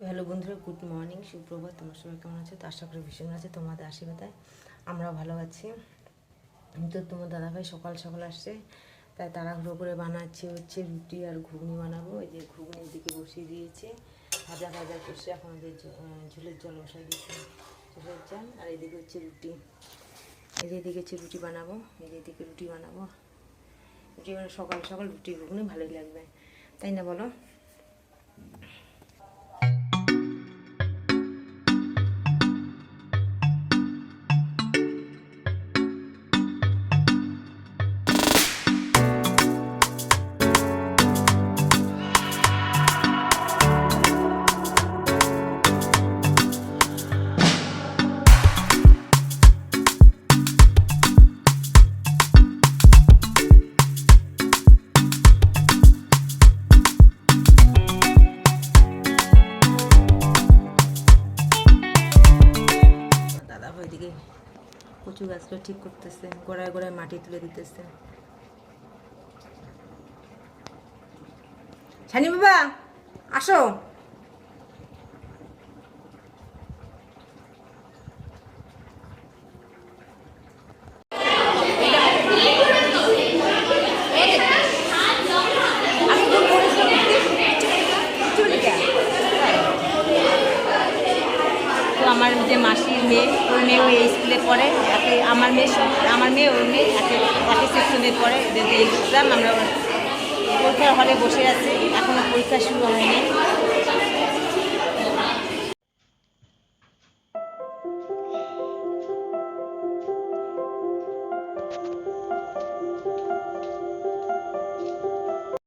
Hello বন্ধুরা, good morning, সুপ্রভাত। তোমরা সবাই কেমন আছো? তো আশা করি ভীষণ আছে। তোমাদের আশীর্বাদে আমরাও ভালো আছি। তো তোমার দাদাভাই সকাল সকাল আসছে, তাই তাড়াহুড়ো করে বানাচ্ছি হচ্ছে রুটি আর ঘুগনি বানাবো। এই যে ঘুগনির দিকে বসিয়ে দিয়েছে, ভাজা ভাজা করছে। এখন ওদের ঝোলের জল বসাই দিচ্ছে, ঝোলের জল। আর এদিকে হচ্ছে রুটি, এই যে এদিকে হচ্ছে রুটি বানাবো, এই যে এদিকে রুটি বানাবো। রুটি মানে সকাল সকাল রুটি ঘুগনি ভালোই লাগবে, তাই না বলো? ওইদিকে কচু গাছটা ঠিক করতেছে, গোড়ায় গোড়ায় মাটি তুলে দিতেছে। ছানি বাবা আসো। তো আমার যে মাসির মেয়ে, ওই মেয়েও এই স্কুলে পড়ে। আমার মেয়ে ওই মেয়ে একই সেকশনে পড়ে। এক্সাম, আমরা পরীক্ষার হলে বসে আছি, এখনও পরীক্ষা শুরু হয়নি।